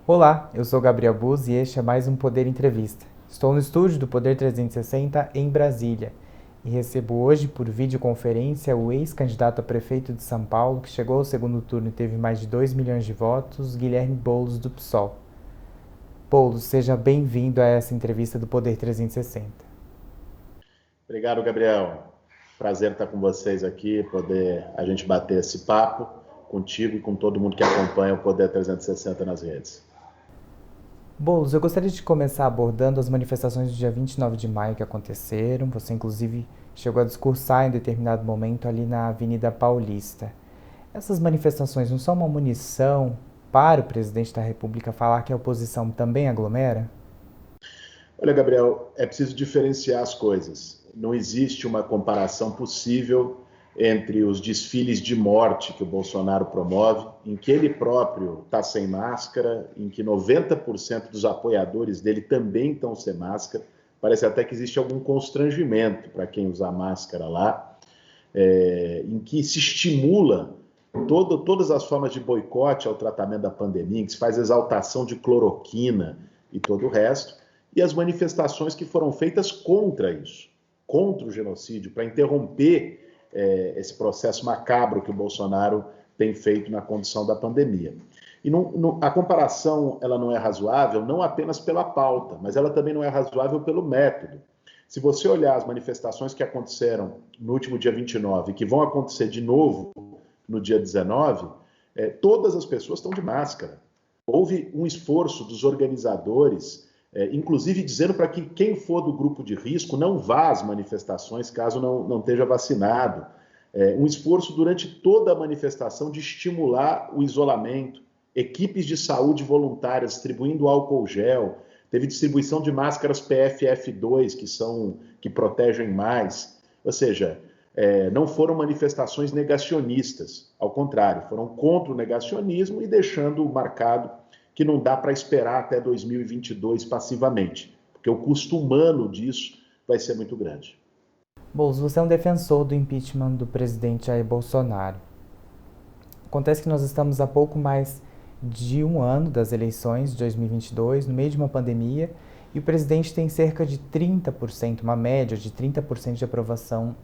Olá, eu sou Gabriel Buz e este é mais um Poder Entrevista. Estou no estúdio do Poder 360 em Brasília e recebo hoje por videoconferência o ex-candidato a prefeito de São Paulo, que chegou ao segundo turno e teve mais de 2 milhões de votos, Guilherme Boulos do PSOL. Boulos, seja bem-vindo a essa entrevista do Poder 360. Obrigado, Gabriel. Prazer estar com vocês aqui, poder a gente bater esse papo contigo e com todo mundo que acompanha o Poder 360 nas redes. Boulos, eu gostaria de começar abordando as manifestações do dia 29 de maio que aconteceram. Você, inclusive, chegou a discursar em determinado momento ali na Avenida Paulista. Essas manifestações não são uma munição para o presidente da República falar que a oposição também aglomera? Olha, Gabriel, é preciso diferenciar as coisas. Não existe uma comparação possível entre os desfiles de morte que o Bolsonaro promove, em que ele próprio está sem máscara, em que 90% dos apoiadores dele também estão sem máscara. Parece até que existe algum constrangimento para quem usar máscara lá, em que se estimula todas as formas de boicote ao tratamento da pandemia, em que se faz exaltação de cloroquina e todo o resto, e as manifestações que foram feitas contra isso, contra o genocídio, para interromper esse processo macabro que o Bolsonaro tem feito na condição da pandemia. E a comparação ela não é razoável não apenas pela pauta, mas ela também não é razoável pelo método. Se você olhar as manifestações que aconteceram no último dia 29 e que vão acontecer de novo no dia 19, todas as pessoas estão de máscara. Houve um esforço dos organizadores, inclusive dizendo para que quem for do grupo de risco não vá às manifestações caso não esteja vacinado. Um esforço durante toda a manifestação de estimular o isolamento, equipes de saúde voluntárias distribuindo álcool gel, teve distribuição de máscaras PFF2 que protegem mais. Ou seja, não foram manifestações negacionistas, ao contrário, foram contra o negacionismo e deixando marcado que não dá para esperar até 2022 passivamente, porque o custo humano disso vai ser muito grande. Boulos, você é um defensor do impeachment do presidente Jair Bolsonaro. Acontece que nós estamos há pouco mais de um ano das eleições de 2022, no meio de uma pandemia, e o presidente tem cerca de 30%, uma média de 30% de aprovação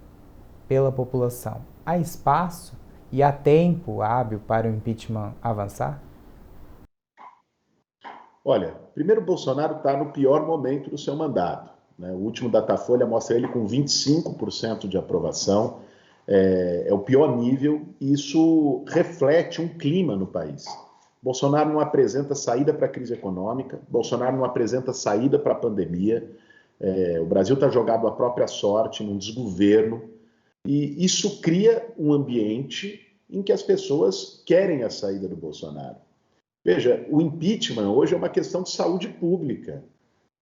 pela população. Há espaço e há tempo hábil para o impeachment avançar? Olha, primeiro, o Bolsonaro está no pior momento do seu mandato. Né? O último Datafolha mostra ele com 25% de aprovação. É o pior nível e isso reflete um clima no país. Bolsonaro não apresenta saída para a crise econômica, Bolsonaro não apresenta saída para a pandemia. O Brasil está jogado à própria sorte, num desgoverno, e isso cria um ambiente em que as pessoas querem a saída do Bolsonaro. Veja, o impeachment hoje é uma questão de saúde pública,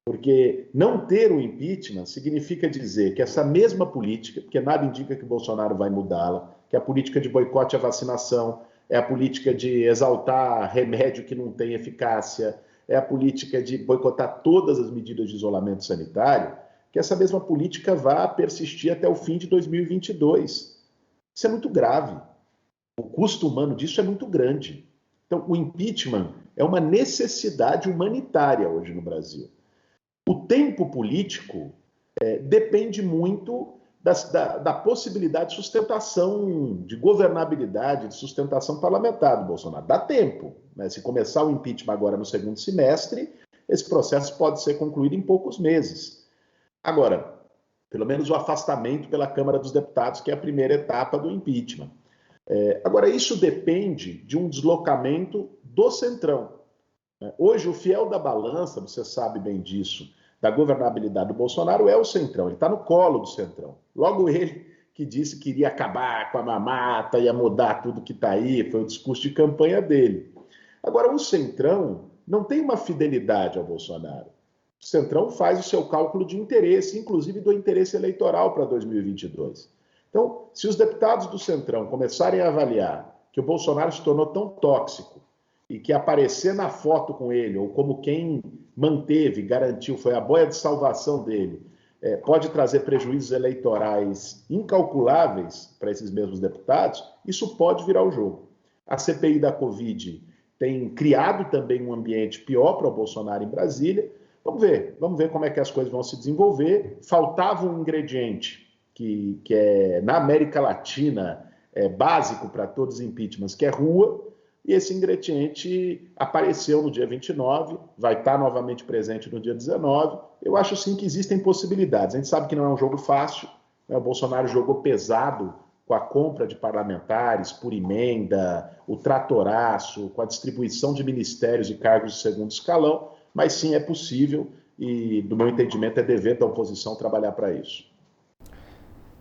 porque não ter o impeachment significa dizer que essa mesma política, porque nada indica que o Bolsonaro vai mudá-la, que a política de boicote à vacinação, é a política de exaltar remédio que não tem eficácia, é a política de boicotar todas as medidas de isolamento sanitário, que essa mesma política vá persistir até o fim de 2022. Isso é muito grave. O custo humano disso é muito grande. Então, o impeachment é uma necessidade humanitária hoje no Brasil. O tempo político depende muito da possibilidade de sustentação, de governabilidade, de sustentação parlamentar do Bolsonaro. Dá tempo. Né? Se começar o impeachment agora no segundo semestre, esse processo pode ser concluído em poucos meses. Agora, pelo menos o afastamento pela Câmara dos Deputados, que é a primeira etapa do impeachment. Agora, isso depende de um deslocamento do Centrão. Hoje, o fiel da balança, você sabe bem disso, da governabilidade do Bolsonaro é o Centrão, ele está no colo do Centrão. Logo ele que disse que iria acabar com a mamata, ia mudar tudo que está aí, foi o discurso de campanha dele. Agora, o Centrão não tem uma fidelidade ao Bolsonaro. O Centrão faz o seu cálculo de interesse, inclusive do interesse eleitoral para 2022. Então, se os deputados do Centrão começarem a avaliar que o Bolsonaro se tornou tão tóxico e que aparecer na foto com ele, ou como quem manteve, garantiu, foi a boia de salvação dele, pode trazer prejuízos eleitorais incalculáveis para esses mesmos deputados, isso pode virar o jogo. A CPI da Covid tem criado também um ambiente pior para o Bolsonaro em Brasília. Vamos ver como é que as coisas vão se desenvolver. Faltava um ingrediente que é, na América Latina, básico para todos os impeachments, que é rua, e esse ingrediente apareceu no dia 29, vai estar novamente presente no dia 19. Eu acho sim que existem possibilidades. A gente sabe que não é um jogo fácil, né? O Bolsonaro jogou pesado com a compra de parlamentares por emenda, o tratoraço, com a distribuição de ministérios e cargos de segundo escalão, mas sim é possível e, do meu entendimento, é dever da oposição trabalhar para isso.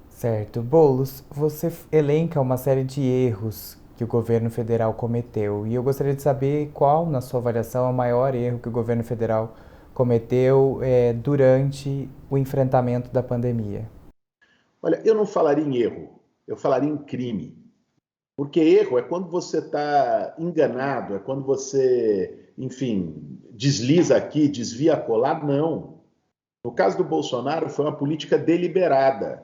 Certo. Boulos, você elenca uma série de erros que o governo federal cometeu e eu gostaria de saber qual, na sua avaliação, é o maior erro que o governo federal cometeu durante o enfrentamento da pandemia. Olha, eu não falaria em erro, eu falaria em crime. Porque erro é quando você está enganado, é quando você, enfim, desliza aqui, desvia acolá. Não. No caso do Bolsonaro, foi uma política deliberada.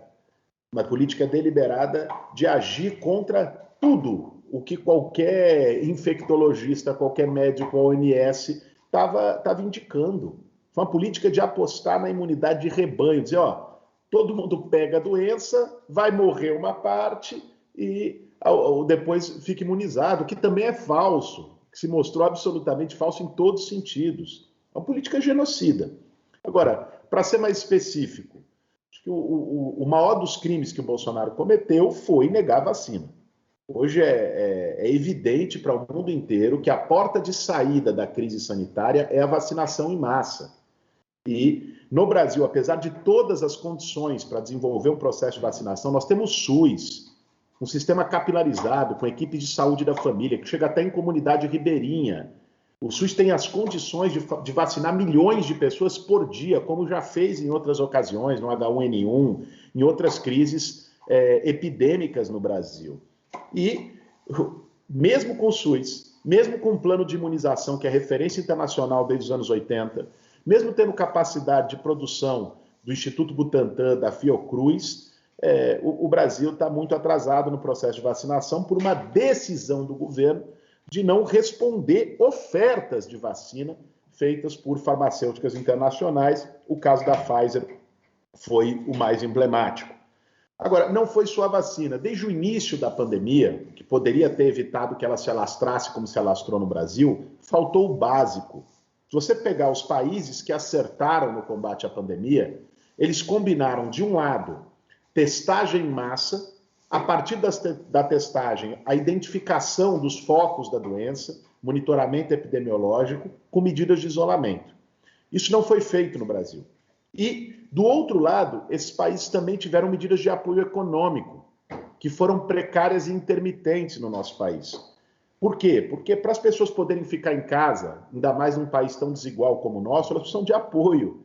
Uma política deliberada de agir contra tudo o que qualquer infectologista, qualquer médico, a OMS, estava indicando. Foi uma política de apostar na imunidade de rebanho, dizer, ó, todo mundo pega a doença, vai morrer uma parte e depois fica imunizado, que também é falso, que se mostrou absolutamente falso em todos os sentidos. É uma política genocida. Agora, para ser mais específico, acho que o maior dos crimes que o Bolsonaro cometeu foi negar a vacina. Hoje é evidente para o mundo inteiro que a porta de saída da crise sanitária é a vacinação em massa. E no Brasil, apesar de todas as condições para desenvolver um processo de vacinação, nós temos SUS, um sistema capilarizado, com equipe de saúde da família, que chega até em comunidade ribeirinha. O SUS tem as condições de vacinar milhões de pessoas por dia, como já fez em outras ocasiões, no H1N1, em outras crises epidêmicas no Brasil. E mesmo com o SUS, mesmo com um plano de imunização que é referência internacional desde os anos 80, mesmo tendo capacidade de produção do Instituto Butantan, da Fiocruz, o Brasil está muito atrasado no processo de vacinação por uma decisão do governo de não responder ofertas de vacina feitas por farmacêuticas internacionais. O caso da Pfizer foi o mais emblemático. Agora, não foi só a vacina. Desde o início da pandemia, que poderia ter evitado que ela se alastrasse como se alastrou no Brasil, faltou o básico. Se você pegar os países que acertaram no combate à pandemia, eles combinaram, de um lado, testagem em massa, a partir da testagem, a identificação dos focos da doença, monitoramento epidemiológico, com medidas de isolamento. Isso não foi feito no Brasil. E, do outro lado, esses países também tiveram medidas de apoio econômico, que foram precárias e intermitentes no nosso país. Por quê? Porque para as pessoas poderem ficar em casa, ainda mais num país tão desigual como o nosso, elas precisam de apoio.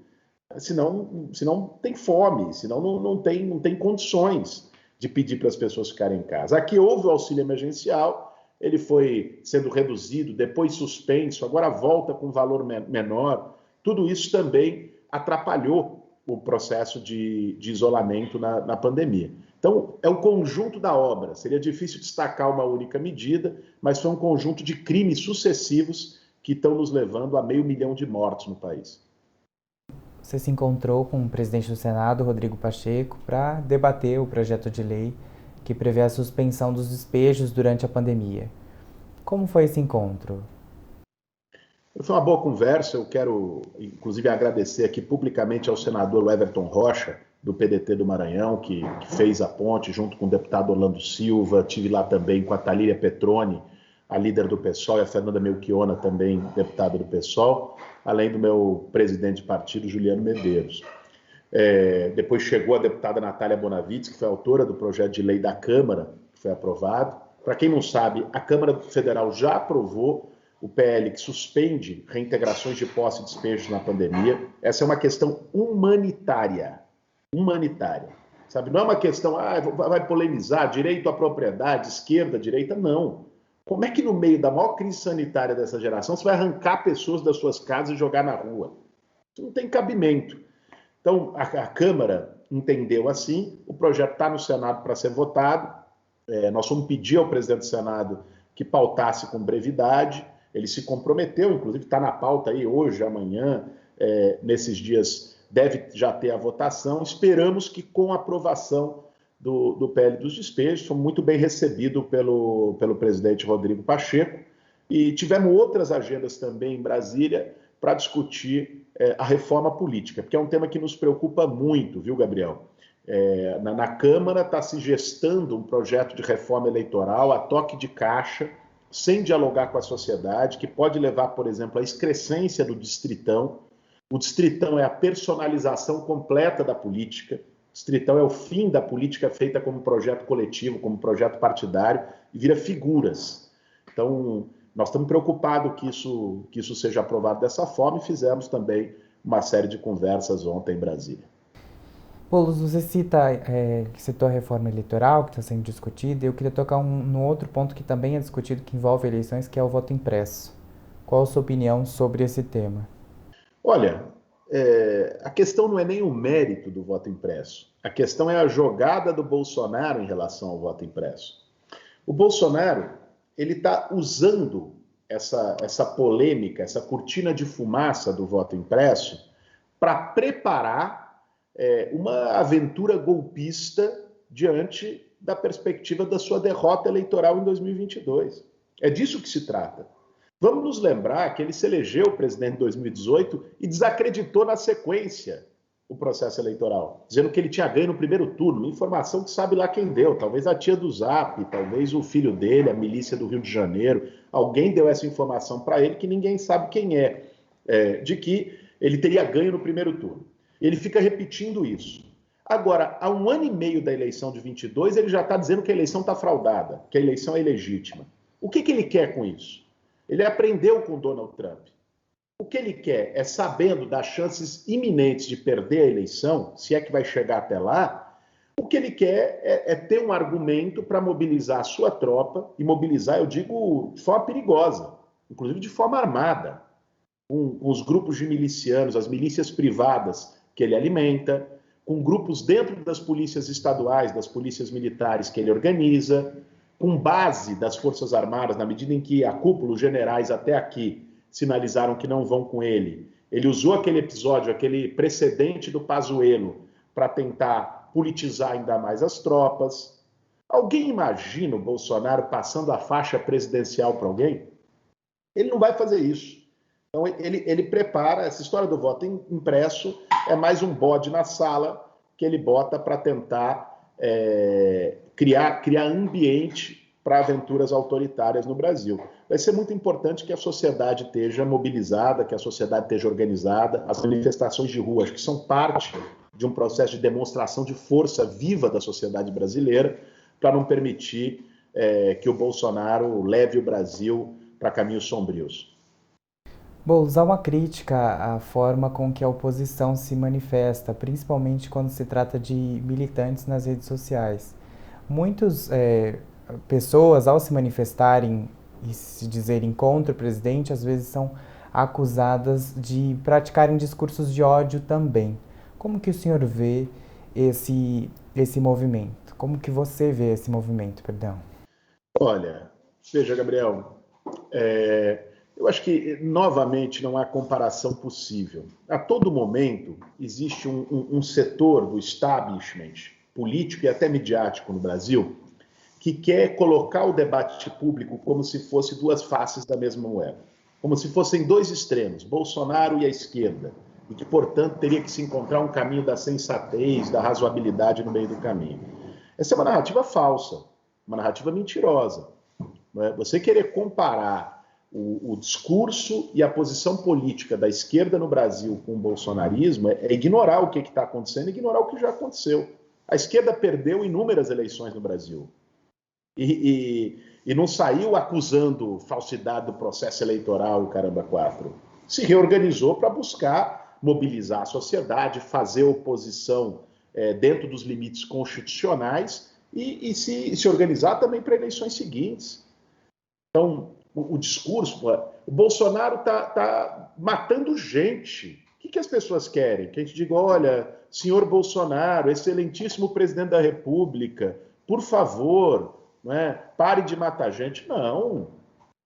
Senão tem fome, senão não tem condições de pedir para as pessoas ficarem em casa. Aqui houve o auxílio emergencial, ele foi sendo reduzido, depois suspenso, agora volta com valor menor. Tudo isso também atrapalhou o processo de isolamento na pandemia. Então, é um conjunto da obra. Seria difícil destacar uma única medida, mas foi um conjunto de crimes sucessivos que estão nos levando a 500 mil de mortes no país. Você se encontrou com o presidente do Senado, Rodrigo Pacheco, para debater o projeto de lei que prevê a suspensão dos despejos durante a pandemia. Como foi esse encontro? Foi uma boa conversa. Eu quero, inclusive, agradecer aqui publicamente ao senador Everton Rocha, do PDT do Maranhão, que fez a ponte junto com o deputado Orlando Silva. Tive lá também com a Talíria Petroni, a líder do PSOL, e a Fernanda Melchiona, também deputada do PSOL, além do meu presidente de partido, Juliano Medeiros. Depois chegou a deputada Natália Bonavides, que foi autora do projeto de lei da Câmara, que foi aprovado. Para quem não sabe, a Câmara Federal já aprovou o PL que suspende reintegrações de posse e despejos na pandemia. Essa é uma questão humanitária. Humanitária. Sabe? Não é uma questão, vai polemizar, direito à propriedade, esquerda, direita, não. Como é que no meio da maior crise sanitária dessa geração você vai arrancar pessoas das suas casas e jogar na rua? Isso não tem cabimento. Então, a Câmara entendeu assim, o projeto está no Senado para ser votado, nós vamos pedir ao presidente do Senado que pautasse com brevidade. ele se comprometeu, inclusive está na pauta aí hoje, amanhã, nesses dias deve já ter a votação. Esperamos que com a aprovação do PL dos despejos, foi muito bem recebido pelo presidente Rodrigo Pacheco, e tivemos outras agendas também em Brasília para discutir a reforma política, porque é um tema que nos preocupa muito, viu, Gabriel? Na Câmara está se gestando um projeto de reforma eleitoral a toque de caixa, sem dialogar com a sociedade, que pode levar, por exemplo, à excrescência do distritão. O distritão é a personalização completa da política. O distritão é o fim da política feita como projeto coletivo, como projeto partidário, e vira figuras. Então, nós estamos preocupados que isso seja aprovado dessa forma, e fizemos também uma série de conversas ontem em Brasília. Boulos, você citou a reforma eleitoral que está sendo discutida, e eu queria tocar no outro ponto que também é discutido, que envolve eleições, que é o voto impresso. Qual a sua opinião sobre esse tema? Olha, a questão não é nem o mérito do voto impresso. A questão é a jogada do Bolsonaro em relação ao voto impresso. O Bolsonaro, ele está usando essa polêmica, essa cortina de fumaça do voto impresso para preparar uma aventura golpista diante da perspectiva da sua derrota eleitoral em 2022. É disso que se trata. Vamos nos lembrar que ele se elegeu presidente em 2018 e desacreditou na sequência o processo eleitoral, dizendo que ele tinha ganho no primeiro turno, uma informação que sabe lá quem deu, talvez a tia do Zap, talvez o filho dele, a milícia do Rio de Janeiro, alguém deu essa informação para ele que ninguém sabe quem de que ele teria ganho no primeiro turno. Ele fica repetindo isso. Agora, há 1 ano e meio da eleição de 22, ele já está dizendo que a eleição está fraudada, que a eleição é ilegítima. O que ele quer com isso? Ele aprendeu com Donald Trump. O que ele quer é, sabendo das chances iminentes de perder a eleição, se é que vai chegar até lá, o que ele quer é ter um argumento para mobilizar a sua tropa, e mobilizar, eu digo, de forma perigosa, inclusive de forma armada, com os grupos de milicianos, as milícias privadas que ele alimenta, com grupos dentro das polícias estaduais, das polícias militares que ele organiza, com base das Forças Armadas, na medida em que a cúpula, os generais até aqui, sinalizaram que não vão com ele. Ele usou aquele episódio, aquele precedente do Pazuello, para tentar politizar ainda mais as tropas. Alguém imagina o Bolsonaro passando a faixa presidencial para alguém? Ele não vai fazer isso. Então, ele prepara, essa história do voto impresso é mais um bode na sala que ele bota para tentar criar ambiente para aventuras autoritárias no Brasil. Vai ser muito importante que a sociedade esteja mobilizada, que a sociedade esteja organizada. As manifestações de rua, acho que são parte de um processo de demonstração de força viva da sociedade brasileira, para não permitir que o Bolsonaro leve o Brasil para caminhos sombrios. Boulos, há uma crítica à forma com que a oposição se manifesta, principalmente quando se trata de militantes nas redes sociais. Muitas pessoas, ao se manifestarem e se dizerem contra o presidente, às vezes são acusadas de praticarem discursos de ódio também. Como que o senhor vê esse movimento? Como que você vê esse movimento, perdão? Olha, veja, Gabriel, eu acho que, novamente, não há comparação possível. A todo momento, existe um setor do establishment político e até midiático no Brasil que quer colocar o debate público como se fosse duas faces da mesma moeda, como se fossem dois extremos, Bolsonaro e a esquerda, e que, portanto, teria que se encontrar um caminho da sensatez, da razoabilidade no meio do caminho. Essa é uma narrativa falsa, uma narrativa mentirosa. Você querer comparar o discurso e a posição política da esquerda no Brasil com o bolsonarismo é ignorar o que está acontecendo, ignorar o que já aconteceu. A esquerda perdeu inúmeras eleições no Brasil e não saiu acusando falsidade do processo eleitoral, o caramba quatro. Se reorganizou para buscar mobilizar a sociedade, fazer oposição dentro dos limites constitucionais e se organizar também para eleições seguintes. Então, o discurso, o Bolsonaro está matando gente. O que as pessoas querem? Que a gente diga, olha, senhor Bolsonaro, excelentíssimo presidente da República, por favor, pare de matar gente. Não.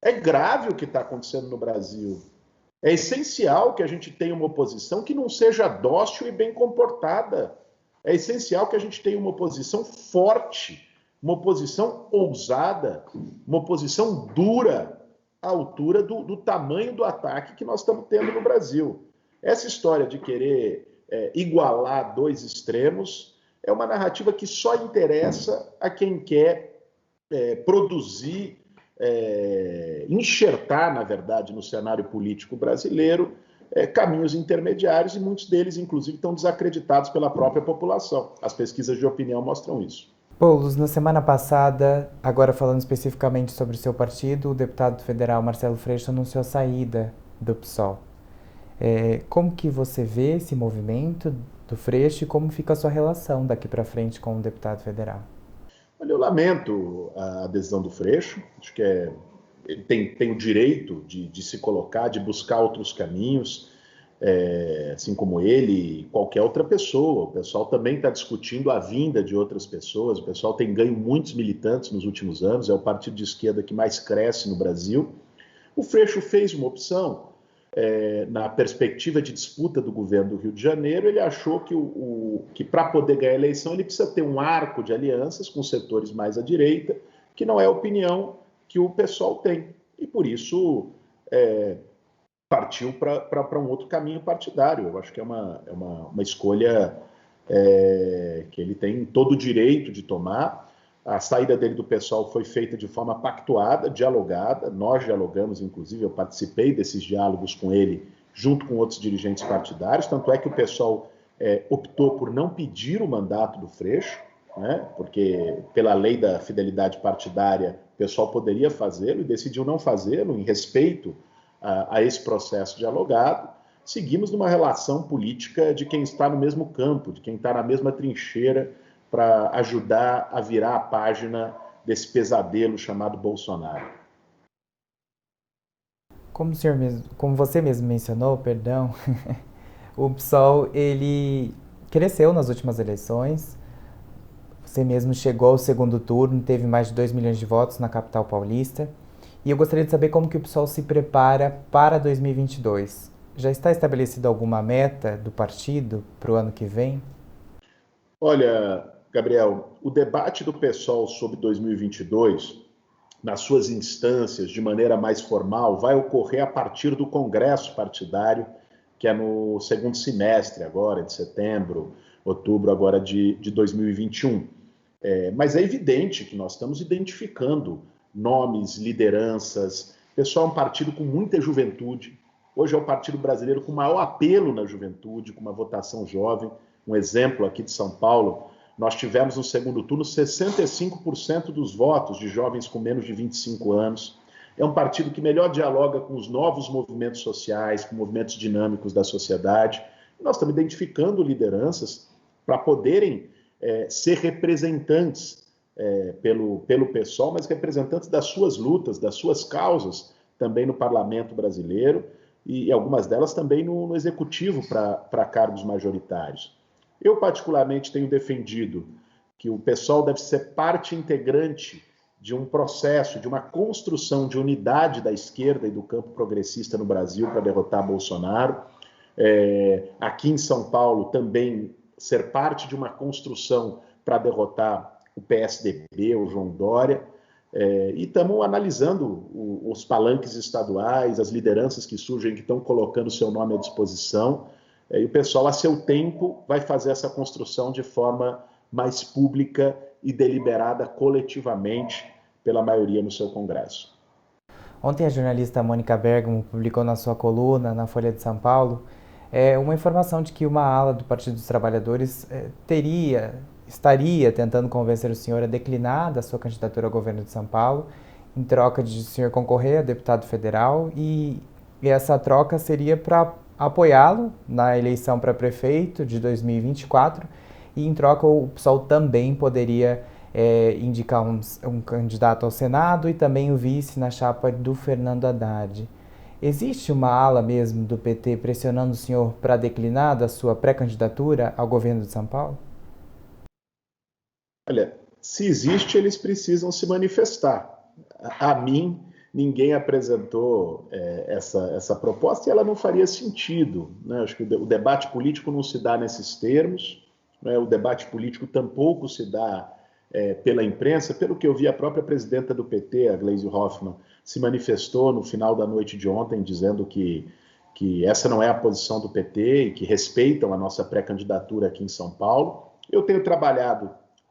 É grave o que está acontecendo no Brasil. É essencial que a gente tenha uma oposição que não seja dócil e bem comportada. É essencial que a gente tenha uma oposição forte, uma oposição ousada, uma oposição dura, à altura do tamanho do ataque que nós estamos tendo no Brasil. Essa história de querer igualar dois extremos é uma narrativa que só interessa a quem quer produzir, enxertar, na verdade, no cenário político brasileiro, caminhos intermediários, e muitos deles, inclusive, estão desacreditados pela própria população. As pesquisas de opinião mostram isso. Boulos, na semana passada, agora falando especificamente sobre o seu partido, o deputado federal Marcelo Freixo anunciou a saída do PSOL. Como que você vê esse movimento do Freixo e como fica a sua relação daqui para frente com o deputado federal? Olha, eu lamento a decisão do Freixo, acho que ele tem o direito de se colocar, de buscar outros caminhos, assim como ele e qualquer outra pessoa. O pessoal também está discutindo a vinda de outras pessoas, o pessoal tem ganho muitos militantes nos últimos anos, é o partido de esquerda que mais cresce no Brasil. O Freixo fez uma opção, na perspectiva de disputa do governo do Rio de Janeiro, ele achou que para poder ganhar a eleição ele precisa ter um arco de alianças com setores mais à direita, que não é a opinião que o pessoal tem. E por isso partiu para um outro caminho partidário. Eu acho que é uma escolha que ele tem todo o direito de tomar. A saída dele do PSOL foi feita de forma pactuada, dialogada. Nós dialogamos, inclusive, eu participei desses diálogos com ele, junto com outros dirigentes partidários. Tanto é que o PSOL optou por não pedir o mandato do Freixo, né? Porque, pela lei da fidelidade partidária, o PSOL poderia fazê-lo e decidiu não fazê-lo, em respeito a esse processo dialogado. Seguimos numa relação política de quem está no mesmo campo, de quem está na mesma trincheira, para ajudar a virar a página desse pesadelo chamado Bolsonaro. Como você mesmo mencionou, perdão, o PSOL ele cresceu nas últimas eleições. Você mesmo chegou ao segundo turno, teve mais de 2 milhões de votos na capital paulista. E eu gostaria de saber como que o PSOL se prepara para 2022. Já está estabelecida alguma meta do partido para o ano que vem? Olha, Gabriel, o debate do PSOL sobre 2022, nas suas instâncias, de maneira mais formal, vai ocorrer a partir do Congresso Partidário, que é no segundo semestre agora, de setembro, outubro agora de 2021. Mas é evidente que nós estamos identificando nomes, lideranças. O PSOL é um partido com muita juventude. Hoje é o partido brasileiro com maior apelo na juventude, com uma votação jovem. Um exemplo aqui de São Paulo, nós tivemos no segundo turno 65% dos votos de jovens com menos de 25 anos. É um partido que melhor dialoga com os novos movimentos sociais, com movimentos dinâmicos da sociedade. E nós estamos identificando lideranças para poderem ser representantes pelo PSOL, mas representantes das suas lutas, das suas causas, também no parlamento brasileiro, e algumas delas também no executivo para cargos majoritários. Eu, particularmente, tenho defendido que o PSOL deve ser parte integrante de um processo, de uma construção de unidade da esquerda e do campo progressista no Brasil para derrotar Bolsonaro. Aqui em São Paulo, também ser parte de uma construção para derrotar o PSDB, o João Dória. E estamos analisando os palanques estaduais, as lideranças que surgem, que estão colocando seu nome à disposição. E o pessoal, a seu tempo, vai fazer essa construção de forma mais pública e deliberada coletivamente pela maioria no seu Congresso. Ontem a jornalista Mônica Bergamo publicou na sua coluna, na Folha de São Paulo, uma informação de que uma ala do Partido dos Trabalhadores estaria tentando convencer o senhor a declinar da sua candidatura ao governo de São Paulo, em troca de o senhor concorrer a deputado federal, e essa troca seria para apoiá-lo na eleição para prefeito de 2024, e em troca o PSOL também poderia indicar um candidato ao Senado e também o vice na chapa do Fernando Haddad. Existe uma ala mesmo do PT pressionando o senhor para declinar da sua pré-candidatura ao governo de São Paulo? Olha, se existe, eles precisam se manifestar. A mim ninguém apresentou essa proposta e ela não faria sentido, né? Acho que o debate político não se dá nesses termos, né? O debate político tampouco se dá pela imprensa. Pelo que eu vi, a própria presidenta do PT, a Gleisi Hoffmann, se manifestou no final da noite de ontem dizendo que essa não é a posição do PT e que respeitam a nossa pré-candidatura aqui em São Paulo. Eu tenho trabalhado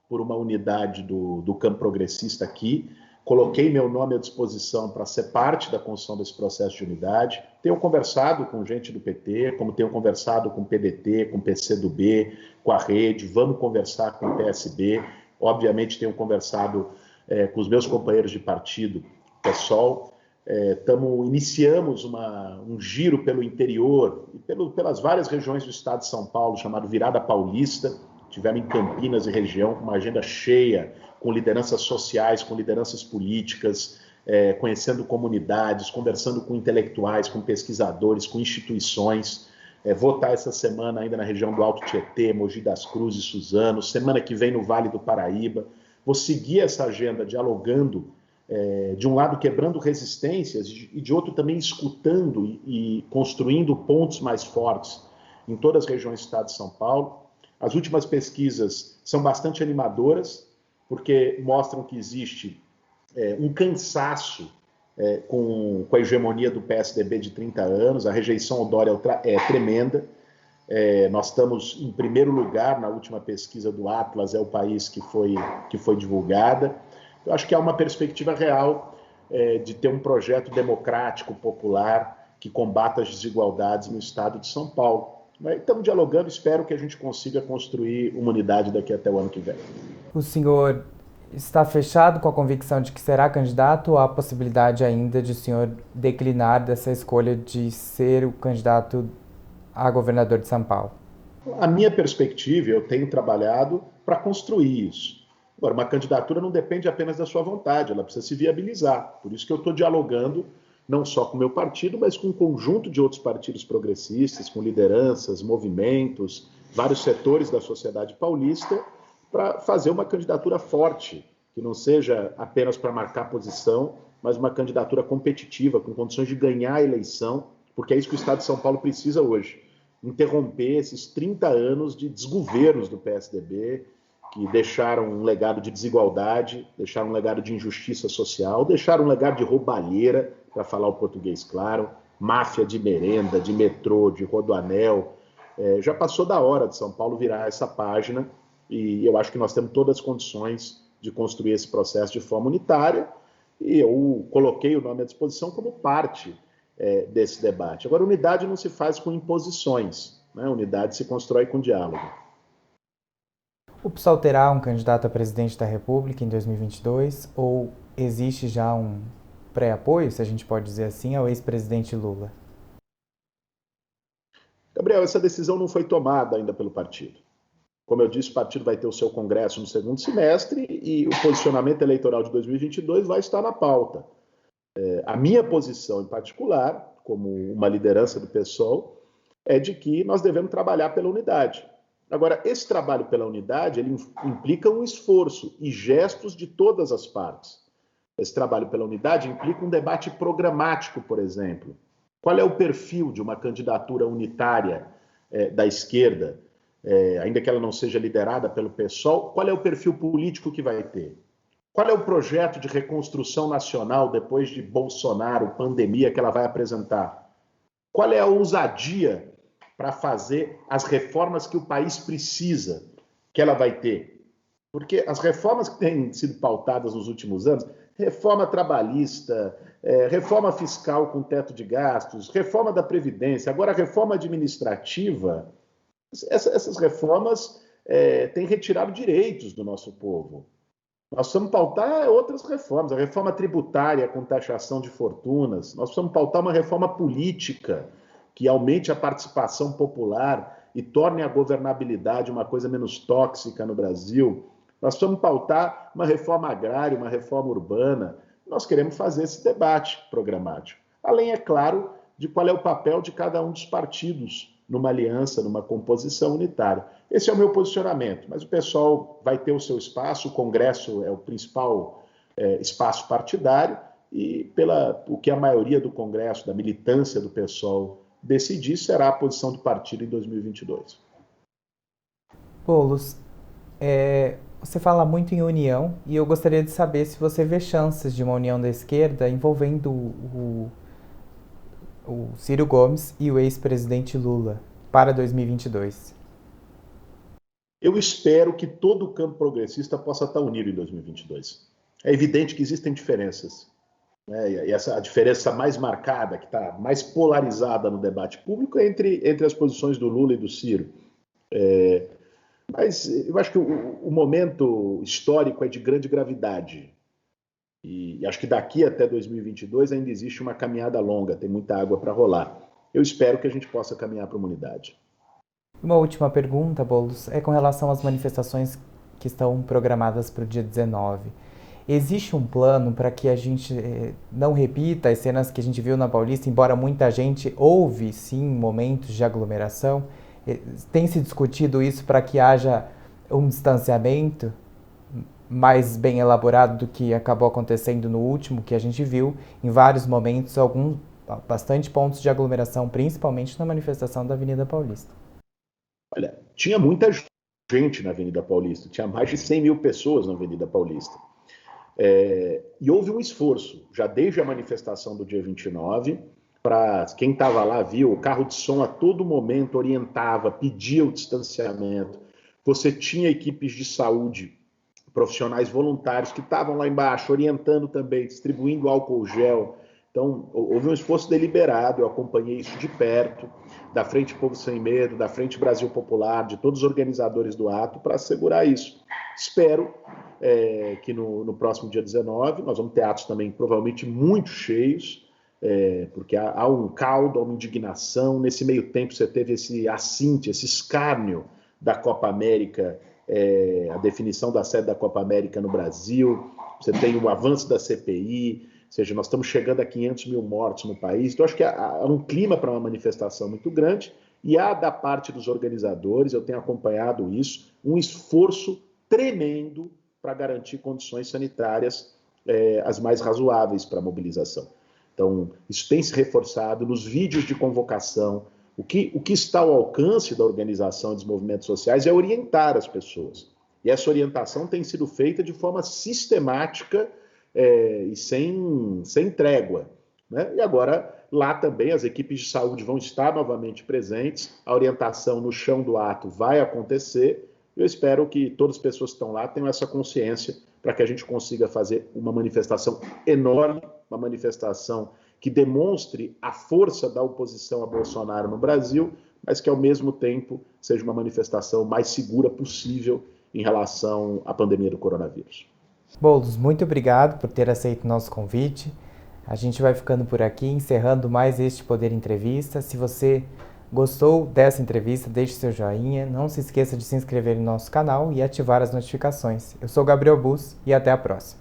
por uma unidade do campo progressista aqui, coloquei meu nome à disposição para ser parte da construção desse processo de unidade. Tenho conversado com gente do PT, como tenho conversado com o PDT, com o PCdoB, com a Rede, vamos conversar com o PSB. Obviamente tenho conversado com os meus companheiros de partido, PSOL. Iniciamos um giro pelo interior e pelas várias regiões do estado de São Paulo, chamado Virada Paulista. Tivemos em Campinas e região com uma agenda cheia, com lideranças sociais, com lideranças políticas, conhecendo comunidades, conversando com intelectuais, com pesquisadores, com instituições. Vou estar essa semana ainda na região do Alto Tietê, Mogi das Cruzes, Suzano, semana que vem no Vale do Paraíba. Vou seguir essa agenda dialogando, de um lado quebrando resistências e de outro também escutando e construindo pontos mais fortes em todas as regiões do estado de São Paulo. As últimas pesquisas são bastante animadoras, porque mostram que existe um cansaço com a hegemonia do PSDB de 30 anos, a rejeição ao Dória é tremenda. Nós estamos em primeiro lugar na última pesquisa do Atlas, é o país que foi divulgada. Eu acho que há uma perspectiva real de ter um projeto democrático, popular, que combata as desigualdades no estado de São Paulo. Estamos dialogando, espero que a gente consiga construir uma unidade daqui até o ano que vem. O senhor está fechado com a convicção de que será candidato ou há a possibilidade ainda de o senhor declinar dessa escolha de ser o candidato a governador de São Paulo? A minha perspectiva, eu tenho trabalhado para construir isso. Agora, uma candidatura não depende apenas da sua vontade, ela precisa se viabilizar. Por isso que eu estou dialogando não só com o meu partido, mas com um conjunto de outros partidos progressistas, com lideranças, movimentos, vários setores da sociedade paulista, para fazer uma candidatura forte, que não seja apenas para marcar posição, mas uma candidatura competitiva, com condições de ganhar a eleição, porque é isso que o estado de São Paulo precisa hoje. Interromper esses 30 anos de desgovernos do PSDB, que deixaram um legado de desigualdade, deixaram um legado de injustiça social, deixaram um legado de roubalheira, para falar o português claro, máfia de merenda, de metrô, de rodoanel. Já passou da hora de São Paulo virar essa página e eu acho que nós temos todas as condições de construir esse processo de forma unitária e eu coloquei o nome à disposição como parte desse debate. Agora, unidade não se faz com imposições, né? Unidade se constrói com diálogo. O PSOL terá um candidato a presidente da República em 2022 ou existe já um pré-apoio, se a gente pode dizer assim, ao ex-presidente Lula? Gabriel, essa decisão não foi tomada ainda pelo partido. Como eu disse, o partido vai ter o seu congresso no segundo semestre e o posicionamento eleitoral de 2022 vai estar na pauta. A minha posição em particular, como uma liderança do PSOL, é de que nós devemos trabalhar pela unidade. Agora, esse trabalho pela unidade, ele implica um esforço e gestos de todas as partes. Esse trabalho pela unidade implica um debate programático, por exemplo. Qual é o perfil de uma candidatura unitária da esquerda, ainda que ela não seja liderada pelo PSOL? Qual é o perfil político que vai ter? Qual é o projeto de reconstrução nacional depois de Bolsonaro, pandemia, que ela vai apresentar? Qual é a ousadia para fazer as reformas que o país precisa que ela vai ter? Porque as reformas que têm sido pautadas nos últimos anos, reforma trabalhista, reforma fiscal com teto de gastos, reforma da Previdência, agora a reforma administrativa, essas reformas têm retirado direitos do nosso povo. Nós precisamos pautar outras reformas, a reforma tributária com taxação de fortunas, nós precisamos pautar uma reforma política que aumente a participação popular e torne a governabilidade uma coisa menos tóxica no Brasil. Nós precisamos pautar uma reforma agrária, uma reforma urbana. Nós queremos fazer esse debate programático. Além, é claro, de qual é o papel de cada um dos partidos numa aliança, numa composição unitária. Esse é o meu posicionamento, mas o pessoal vai ter o seu espaço, o Congresso é o principal espaço partidário, e o que a maioria do Congresso, da militância do PSOL decidir, será a posição do partido em 2022. Boulos, você fala muito em união e eu gostaria de saber se você vê chances de uma união da esquerda envolvendo o Ciro Gomes e o ex-presidente Lula para 2022. Eu espero que todo o campo progressista possa estar unido em 2022. É evidente que existem diferenças, né? E essa a diferença mais marcada, que está mais polarizada no debate público, é entre as posições do Lula e do Ciro. Mas eu acho que o momento histórico é de grande gravidade. E acho que daqui até 2022 ainda existe uma caminhada longa, tem muita água para rolar. Eu espero que a gente possa caminhar para uma unidade. Uma última pergunta, Boulos, é com relação às manifestações que estão programadas para o dia 19. Existe um plano para que a gente não repita as cenas que a gente viu na Paulista, embora muita gente houve, sim, momentos de aglomeração? Tem se discutido isso para que haja um distanciamento mais bem elaborado do que acabou acontecendo no último, que a gente viu em vários momentos, bastante pontos de aglomeração, principalmente na manifestação da Avenida Paulista? Olha, tinha muita gente na Avenida Paulista, tinha mais de 100 mil pessoas na Avenida Paulista. E houve um esforço, já desde a manifestação do dia 29, para quem estava lá viu, o carro de som a todo momento orientava, pedia o distanciamento. Você tinha equipes de saúde, profissionais voluntários que estavam lá embaixo, orientando também, distribuindo álcool gel. Então, houve um esforço deliberado, eu acompanhei isso de perto, da Frente Povo Sem Medo, da Frente Brasil Popular, de todos os organizadores do ato, para assegurar isso. Espero que no próximo dia 19, nós vamos ter atos também provavelmente muito cheios, porque há um caldo, há uma indignação. Nesse meio tempo você teve esse assinte, esse escárnio da Copa América, a definição da sede da Copa América no Brasil, você tem o avanço da CPI, ou seja, nós estamos chegando a 500 mil mortos no país. Então, acho que há um clima para uma manifestação muito grande e há, da parte dos organizadores, eu tenho acompanhado isso, um esforço tremendo para garantir condições sanitárias as mais razoáveis para a mobilização. Então, isso tem se reforçado nos vídeos de convocação. O que está ao alcance da organização dos movimentos sociais é orientar as pessoas. E essa orientação tem sido feita de forma sistemática e sem trégua, né? E agora, lá também, as equipes de saúde vão estar novamente presentes, a orientação no chão do ato vai acontecer. Eu espero que todas as pessoas que estão lá tenham essa consciência para que a gente consiga fazer uma manifestação enorme, uma manifestação que demonstre a força da oposição a Bolsonaro no Brasil, mas que, ao mesmo tempo, seja uma manifestação mais segura possível em relação à pandemia do coronavírus. Boulos, muito obrigado por ter aceito o nosso convite. A gente vai ficando por aqui, encerrando mais este Poder Entrevista. Se você gostou dessa entrevista, deixe seu joinha. Não se esqueça de se inscrever no nosso canal e ativar as notificações. Eu sou Gabriel Bus e até a próxima.